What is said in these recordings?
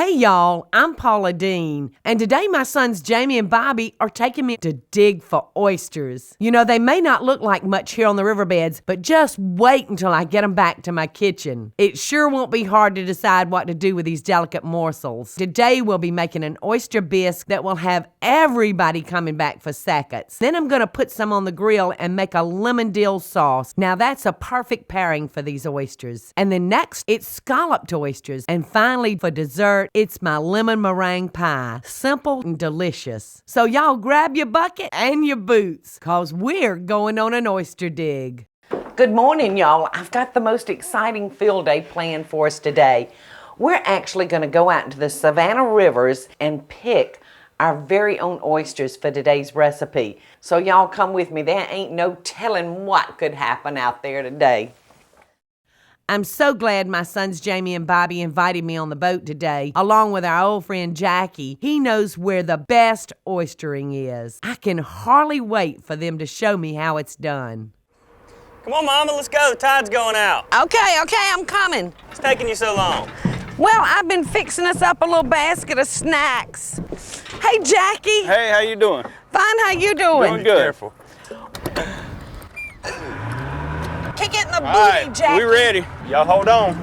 Hey y'all, I'm Paula Deen, and today my sons Jamie and Bobby are taking me to dig for oysters. You know, they may not look like much here on the riverbeds, but just wait until I get them back to my kitchen. It sure won't be hard to decide what to do with these delicate morsels. Today we'll be making an oyster bisque that will have everybody coming back for seconds. Then I'm gonna put some on the grill and make a lemon dill sauce. Now that's a perfect pairing for these oysters. And then next, it's scalloped oysters. And finally, for dessert, it's my lemon meringue pie. Simple and delicious. So y'all grab your bucket and your boots, cause we're going on an oyster dig. Good morning, y'all. I've got the most exciting field day planned for us today. We're actually gonna go out into the Savannah rivers and pick our very own oysters for today's recipe. So y'all come with me. There ain't no telling what could happen out there today. I'm so glad my sons Jamie and Bobby invited me on the boat today, along with our old friend Jackie. He knows where the best oystering is. I can hardly wait for them to show me how it's done. Come on, Mama, let's go. The tide's going out. Okay, I'm coming. It's taking you so long. Well, I've been fixing us up a little basket of snacks. Hey, Jackie. Hey, how you doing? Fine, how you doing? Doing good. Careful. Kick it in the booty, All right, Jackie. we ready. Y'all hold on.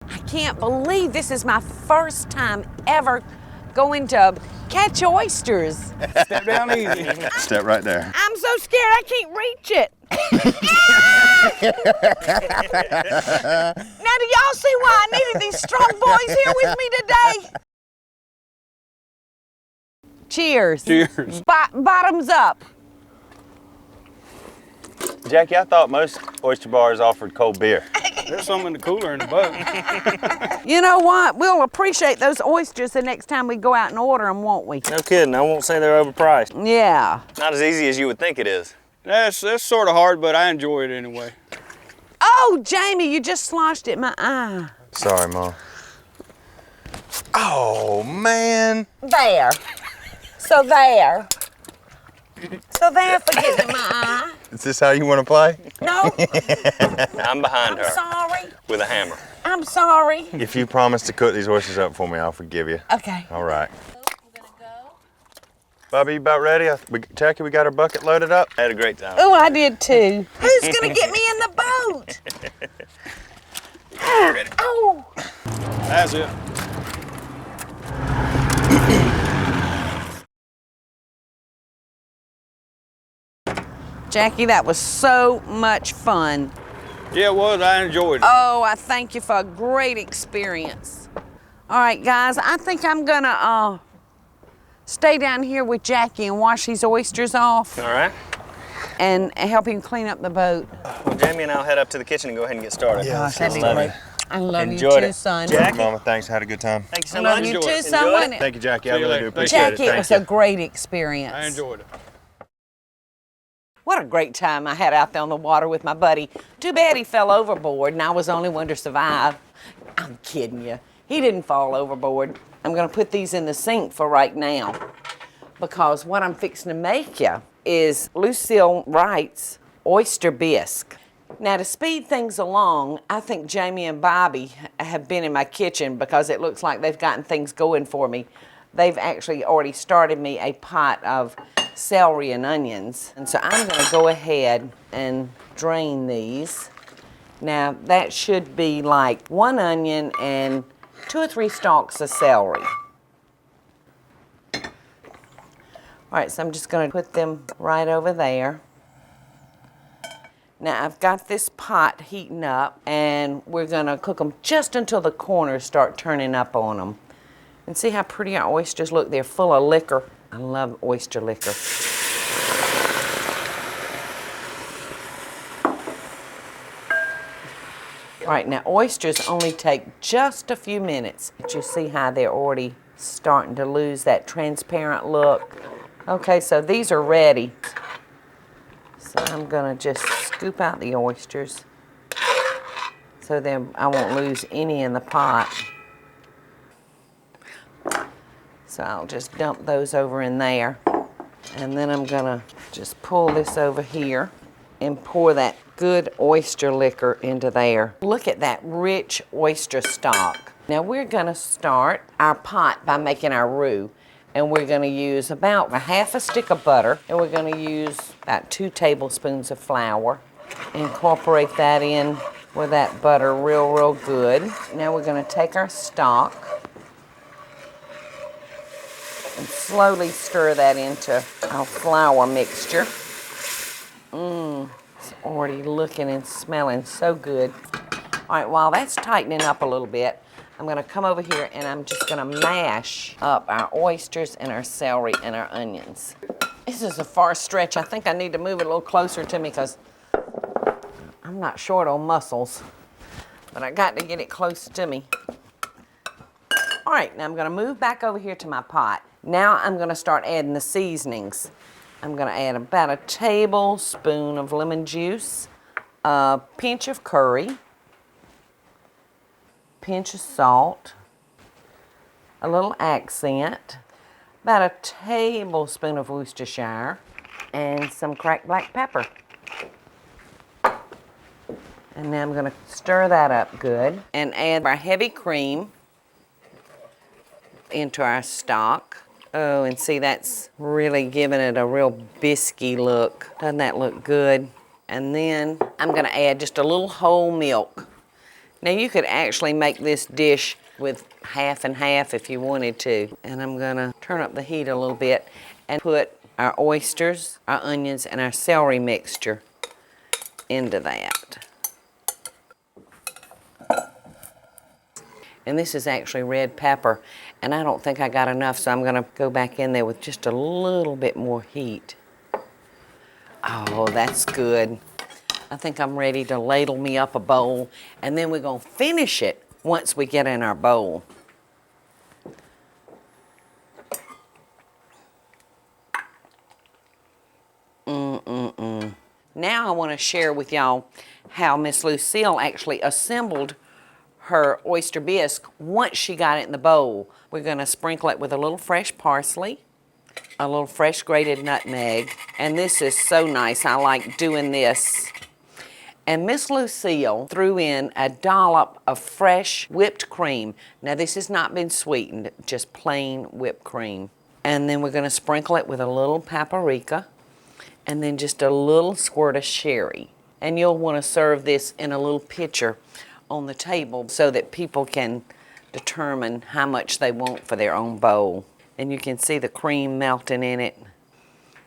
I can't believe this is my first time ever going to catch oysters. Step down easy. Step right there. I'm so scared I can't reach it. Now do y'all see why I needed these strong boys here with me today? Cheers. Cheers. Bottoms up. Jackie, I thought most oyster bars offered cold beer. There's some in the cooler in the boat. You know what? We'll appreciate those oysters the next time we go out and order them, won't we? No kidding, I won't say they're overpriced. Yeah. Not as easy as you would think it is. That's sort of hard, but I enjoy it anyway. Oh, Jamie, you just sloshed it in my eye. Sorry, Mom. Oh, man. There. So there. So there for getting in my eye. Is this how you want to play? No, I'm behind her sorry. with a hammer. I'm sorry. If you promise to cook these oysters up for me, I'll forgive you. Okay. All right. Bobby, you about ready? Jackie, we got our bucket loaded up? I had a great time. Oh, I did too. Who's gonna get me in the boat? Oh. That's it. Jackie, that was so much fun. Yeah, it was. I enjoyed it. Oh, I thank you for a great experience. All right, guys, I think I'm gonna stay down here with Jackie and wash these oysters off All right. and help him clean up the boat. Well, Jamie and I'll head up to the kitchen and go ahead and get started. Yeah, Gosh, that'd be Love great. it. I love Enjoyed you too, it. son. Jackie? Mama, thanks. Had a good time. Thank you so I love much. you Enjoy too, it. son. Enjoy wasn't it. it? Thank you, Jackie. I See you really later. do appreciate Jackie, it. it Thank was you. a great experience. I enjoyed it. What a great time I had out there on the water with my buddy. Too bad he fell overboard and I was the only one to survive. I'm kidding you. He didn't fall overboard. I'm gonna put these in the sink for right now because what I'm fixing to make you is Lucile Wright's Oyster Bisque. Now to speed things along, I think Jamie and Bobby have been in my kitchen because it looks like they've gotten things going for me. They've actually already started me a pot of celery and onions. And so I'm gonna go ahead and drain these. Now that should be like 1 onion and 2 or 3 stalks of celery. All right, so I'm just gonna put them right over there. Now I've got this pot heating up and we're gonna cook them just until the corners start turning up on them. And see how pretty our oysters look? They're full of liquor. I love oyster liquor. All right, now oysters only take just a few minutes. But you see how they're already starting to lose that transparent look. Okay, so these are ready. So I'm gonna just scoop out the oysters so then I won't lose any in the pot. So I'll just dump those over in there. And then I'm gonna just pull this over here and pour that good oyster liquor into there. Look at that rich oyster stock. Now we're gonna start our pot by making our roux. And we're gonna use about a half a stick of butter, and we're gonna use about 2 tablespoons of flour. Incorporate that in with that butter real good. Now we're gonna take our stock and slowly stir that into our flour mixture. It's already looking and smelling so good. All right, while that's tightening up a little bit, I'm gonna come over here and I'm just gonna mash up our oysters and our celery and our onions. This is a far stretch. I think I need to move it a little closer to me because I'm not short on muscles, but I got to get it close to me. All right, now I'm gonna move back over here to my pot. Now I'm gonna start adding the seasonings. I'm gonna add about a tablespoon of lemon juice, a pinch of curry, pinch of salt, a little accent, about a tablespoon of Worcestershire, and some cracked black pepper. And now I'm gonna stir that up good and add our heavy cream into our stock. Oh, and see, that's really giving it a real biscuity look. Doesn't that look good? And then I'm gonna add just a little whole milk. Now you could actually make this dish with half and half if you wanted to. And I'm gonna turn up the heat a little bit and put our oysters, our onions, and our celery mixture into that. And this is actually red pepper, and I don't think I got enough, so I'm gonna go back in there with just a little bit more heat. Oh, that's good. I think I'm ready to ladle me up a bowl, and then we're gonna finish it once we get in our bowl. Now I wanna share with y'all how Miss Lucile actually assembled her oyster bisque once she got it in the bowl. We're gonna sprinkle it with a little fresh parsley, a little fresh grated nutmeg, and this is so nice. I like doing this. And Miss Lucile threw in a dollop of fresh whipped cream. Now this has not been sweetened, just plain whipped cream. And then we're gonna sprinkle it with a little paprika and then just a little squirt of sherry. And you'll wanna serve this in a little pitcher on the table so that people can determine how much they want for their own bowl. And you can see the cream melting in it.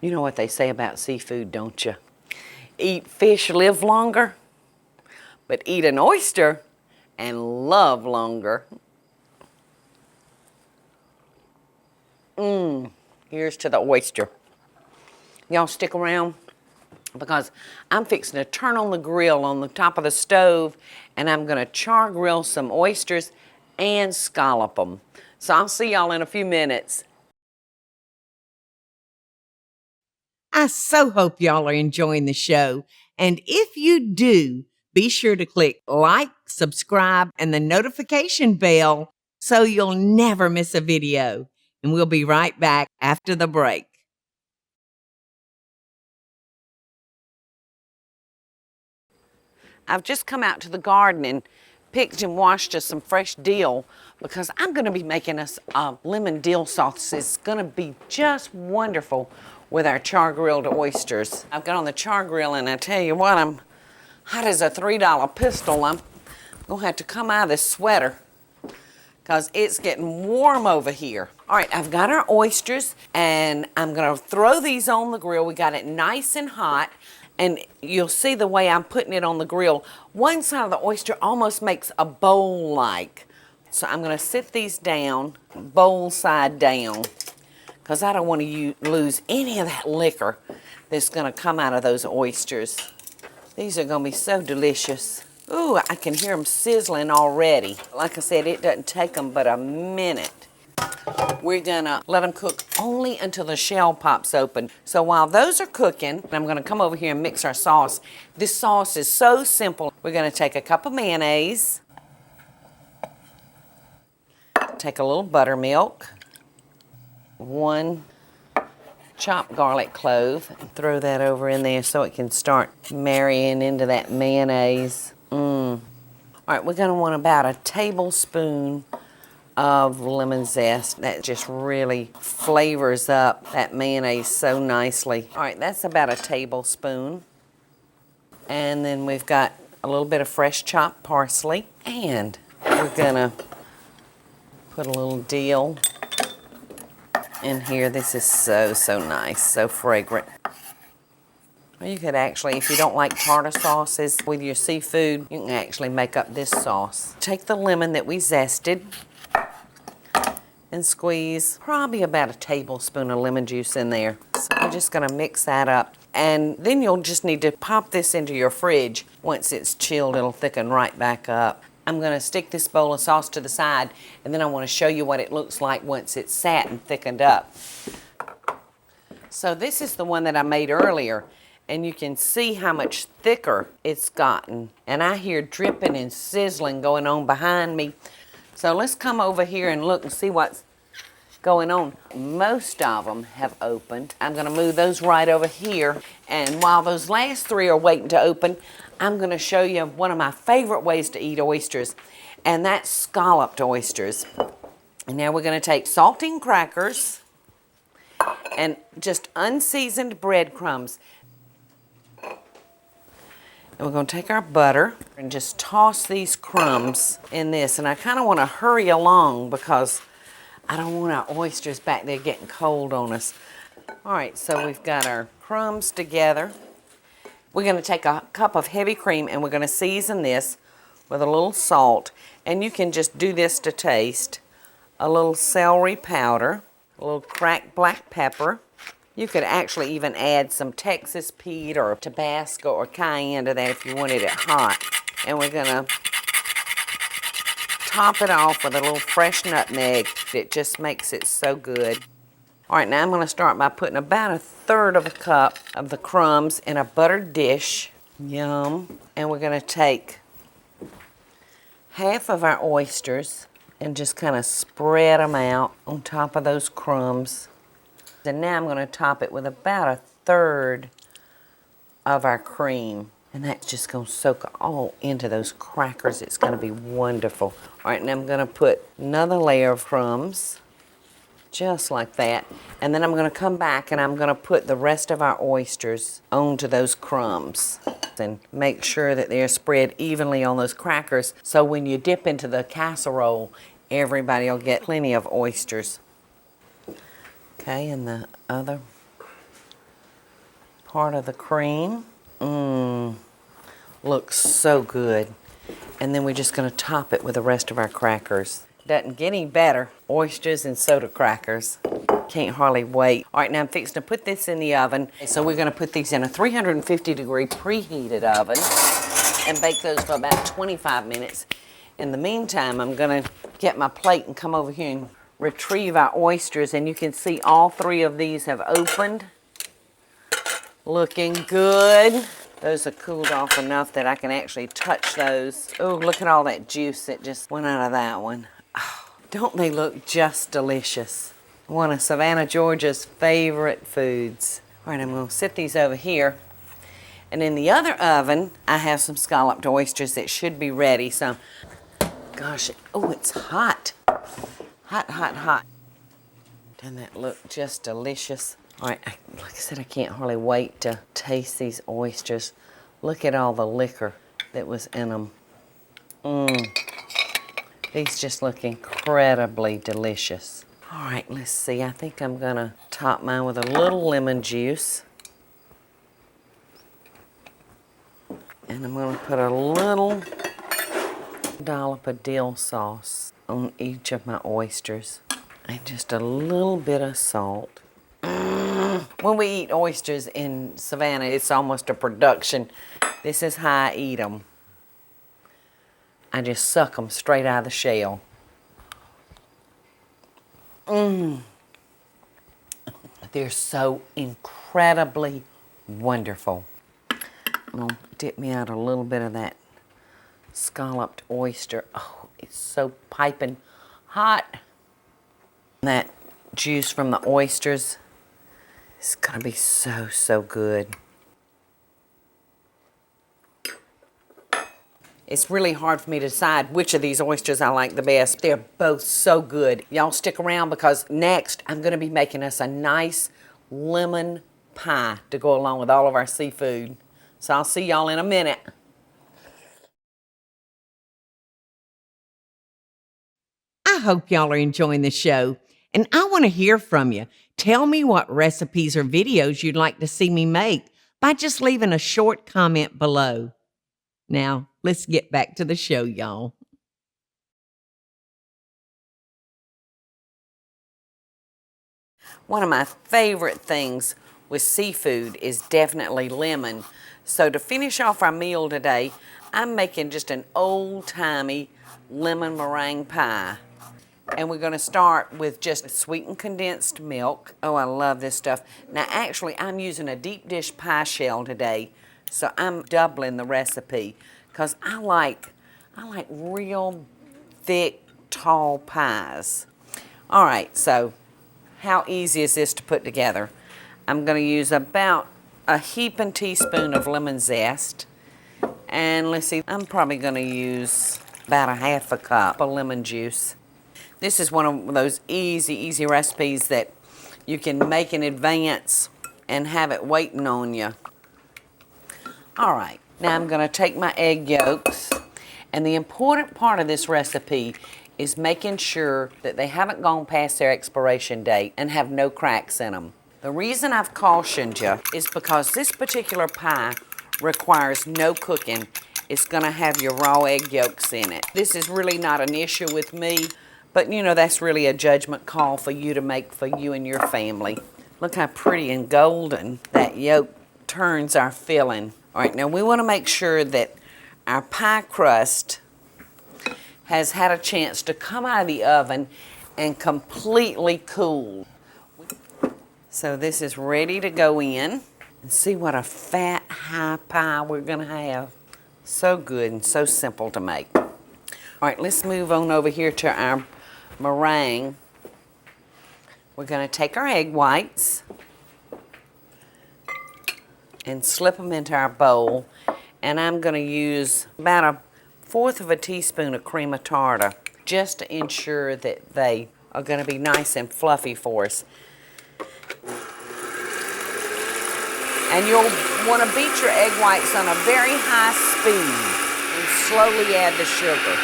You know what they say about seafood, don't you? Eat fish, live longer, but eat an oyster and love longer. Here's to the oyster. Y'all stick around because I'm fixing to turn on the grill on the top of the stove and I'm gonna char grill some oysters and scallop them. So I'll see y'all in a few minutes. I so hope y'all are enjoying the show. And if you do, be sure to click like, subscribe, and the notification bell so you'll never miss a video. And we'll be right back after the break. I've just come out to the garden and picked and washed us some fresh dill because I'm going to be making us a lemon dill sauce. It's going to be just wonderful with our char-grilled oysters. I've got on the char grill and I tell you what, I'm hot as a $3 pistol. I'm going to have to come out of this sweater because it's getting warm over here. All right, I've got our oysters and I'm going to throw these on the grill. We got it nice and hot. And you'll see the way I'm putting it on the grill. One side of the oyster almost makes a bowl-like. So I'm gonna sit these down, bowl side down, because I don't want to lose any of that liquor that's gonna come out of those oysters. These are gonna be so delicious. Ooh, I can hear them sizzling already. Like I said, it doesn't take them but a minute. We're gonna let them cook only until the shell pops open. So while those are cooking, I'm gonna come over here and mix our sauce. This sauce is so simple. We're gonna take a cup of mayonnaise, take a little buttermilk, 1 chopped garlic clove and throw that over in there so it can start marrying into that mayonnaise. All right, we're gonna want about a tablespoon of lemon zest. That just really flavors up that mayonnaise so nicely. All right, that's about a tablespoon. And then we've got a little bit of fresh chopped parsley. And we're gonna put a little dill in here. This is so, so nice, so fragrant. You could actually, if you don't like tartar sauces with your seafood, you can actually make up this sauce. Take the lemon that we zested and squeeze probably about a tablespoon of lemon juice in there. So we're just gonna mix that up. And then you'll just need to pop this into your fridge. Once it's chilled, it'll thicken right back up. I'm gonna stick this bowl of sauce to the side, and then I wanna show you what it looks like once it's sat and thickened up. So this is the one that I made earlier, and you can see how much thicker it's gotten. And I hear dripping and sizzling going on behind me. So let's come over here and look and see what's going on. Most of them have opened. I'm gonna move those right over here. And while those last three are waiting to open, I'm gonna show you one of my favorite ways to eat oysters, and that's scalloped oysters. And now we're gonna take saltine crackers and just unseasoned breadcrumbs. And we're gonna take our butter and just toss these crumbs in this. And I kinda wanna hurry along because I don't want our oysters back there getting cold on us. All right, so we've got our crumbs together. We're gonna take a cup of heavy cream and we're gonna season this with a little salt. And you can just do this to taste. A little celery powder, a little cracked black pepper. You could actually even add some Texas Pete or Tabasco or cayenne to that if you wanted it hot. And we're gonna top it off with a little fresh nutmeg. It just makes it so good. All right, now I'm gonna start by putting about a third of a cup of the crumbs in a buttered dish. Yum. And we're gonna take half of our oysters and just kind of spread them out on top of those crumbs. And now I'm gonna top it with about a third of our cream. And that's just gonna soak all into those crackers. It's gonna be wonderful. All right, now I'm gonna put another layer of crumbs, just like that. And then I'm gonna come back and I'm gonna put the rest of our oysters onto those crumbs. And make sure that they're spread evenly on those crackers, so when you dip into the casserole, everybody will get plenty of oysters. Okay, and the other part of the cream. Looks so good. And then we're just gonna top it with the rest of our crackers. Doesn't get any better. Oysters and soda crackers. Can't hardly wait. All right, now I'm fixing to put this in the oven. So we're gonna put these in a 350-degree preheated oven and bake those for about 25 minutes. In the meantime, I'm gonna get my plate and come over here and retrieve our oysters, and you can see all three of these have opened. Looking good. Those are cooled off enough that I can actually touch those. Oh, look at all that juice that just went out of that one. Oh, don't they look just delicious? One of Savannah, Georgia's favorite foods. All right, I'm gonna set these over here. And in the other oven, I have some scalloped oysters that should be ready. So, gosh, oh, it's hot. Hot, hot, hot. Doesn't that look just delicious? All right, like I said, I can't hardly wait to taste these oysters. Look at all the liquor that was in them. These just look incredibly delicious. All right, let's see. I think I'm gonna top mine with a little lemon juice. And I'm gonna put a little dollop of dill sauce on each of my oysters. And just a little bit of salt. When we eat oysters in Savannah, it's almost a production. This is how I eat them. I just suck them straight out of the shell. They're so incredibly wonderful. I'm gonna dip me out a little bit of that scalloped oyster. Oh, it's so piping hot. That juice from the oysters It's gonna be so, so good. It's really hard for me to decide which of these oysters I like the best. They're both so good. Y'all stick around because next I'm gonna be making us a nice lemon pie to go along with all of our seafood. So I'll see y'all in a minute. I hope y'all are enjoying the show, and I want to hear from you. Tell me what recipes or videos you'd like to see me make by just leaving a short comment below. Now, let's get back to the show, y'all. One of my favorite things with seafood is definitely lemon. So to finish off our meal today, I'm making just an old-timey lemon meringue pie. And we're gonna start with just sweetened condensed milk. Oh, I love this stuff. Now, actually, I'm using a deep dish pie shell today, so I'm doubling the recipe because I like real thick, tall pies. All right, so how easy is this to put together? I'm gonna use about a heaping teaspoon of lemon zest. And let's see, I'm probably gonna use about a half a cup of lemon juice. This is one of those easy recipes that you can make in advance and have it waiting on you. All right, now I'm gonna take my egg yolks, and the important part of this recipe is making sure that they haven't gone past their expiration date and have no cracks in them. The reason I've cautioned you is because this particular pie requires no cooking. It's gonna have your raw egg yolks in it. This is really not an issue with me, but you know, that's really a judgment call for you to make for you and your family. Look how pretty and golden that yolk turns our filling. All right, now we wanna make sure that our pie crust has had a chance to come out of the oven and completely cool. So this is ready to go in. And see what a fat, high pie we're gonna have. So good and so simple to make. All right, let's move on over here to our meringue. We're gonna take our egg whites and slip them into our bowl. And I'm gonna use about 1/4 of a teaspoon of cream of tartar just to ensure that they are gonna be nice and fluffy for us. And you'll wanna beat your egg whites on a very high speed and slowly add the sugar.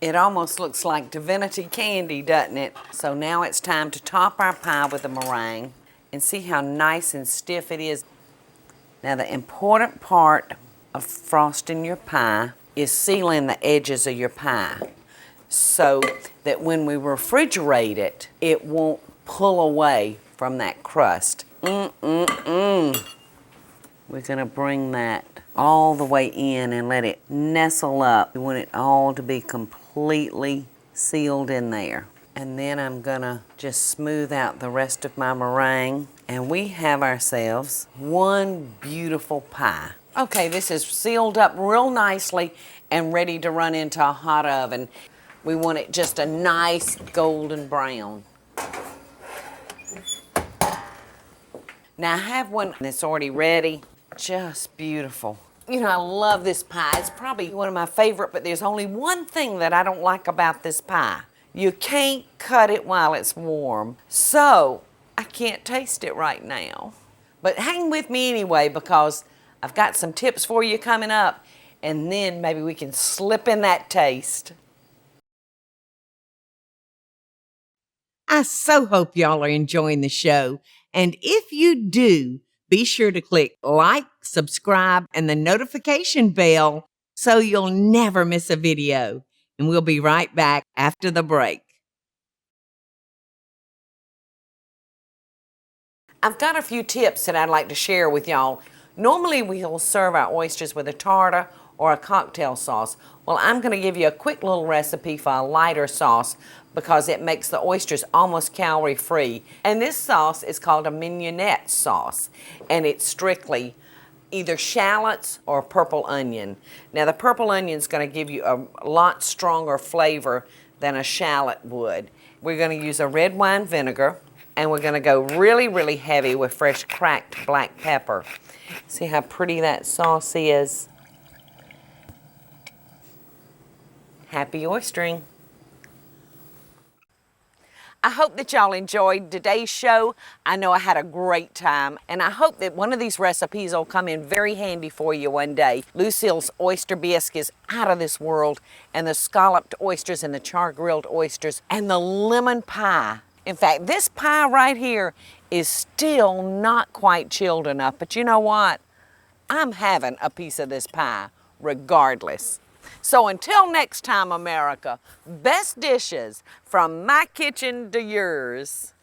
It almost looks like divinity candy, doesn't it? So now it's time to top our pie with the meringue and see how nice and stiff it is. Now the important part of frosting your pie is sealing the edges of your pie so that when we refrigerate it, it won't pull away from that crust. We're gonna bring that all the way in and let it nestle up. We want it all to be completely sealed in there. And then I'm gonna just smooth out the rest of my meringue, and we have ourselves one beautiful pie. Okay, this is sealed up real nicely and ready to run into a hot oven. We want it just a nice golden brown. Now I have one that's already ready. Just beautiful. You know, I love this pie. It's probably one of my favorite, but there's only one thing that I don't like about this pie. You can't cut it while it's warm. So I can't taste it right now. But hang with me anyway, because I've got some tips for you coming up, and then maybe we can slip in that taste. I so hope y'all are enjoying the show. And if you do, be sure to click like, subscribe, and the notification bell so you'll never miss a video. And we'll be right back after the break. I've got a few tips that I'd like to share with y'all. Normally we'll serve our oysters with a tartar or a cocktail sauce. Well, I'm gonna give you a quick little recipe for a lighter sauce because it makes the oysters almost calorie-free. And this sauce is called a mignonette sauce, and it's strictly either shallots or purple onion. Now the purple onion is gonna give you a lot stronger flavor than a shallot would. We're going to use a red wine vinegar, and we're going to go really, really heavy with fresh cracked black pepper. See how pretty that sauce is? Happy oystering. I hope that y'all enjoyed today's show. I know I had a great time, and I hope that one of these recipes will come in very handy for you one day. Lucile's oyster bisque is out of this world, and the scalloped oysters and the char-grilled oysters and the lemon pie. In fact, this pie right here is still not quite chilled enough, but you know what? I'm having a piece of this pie regardless. So until next time, America, best dishes from my kitchen to yours.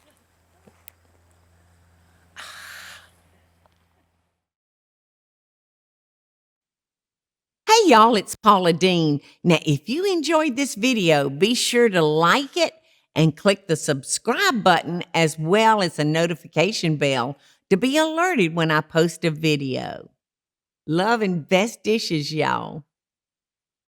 Hey y'all, it's Paula Deen. Now, if you enjoyed this video, be sure to like it and click the subscribe button as well as the notification bell to be alerted when I post a video. Love and best dishes, y'all.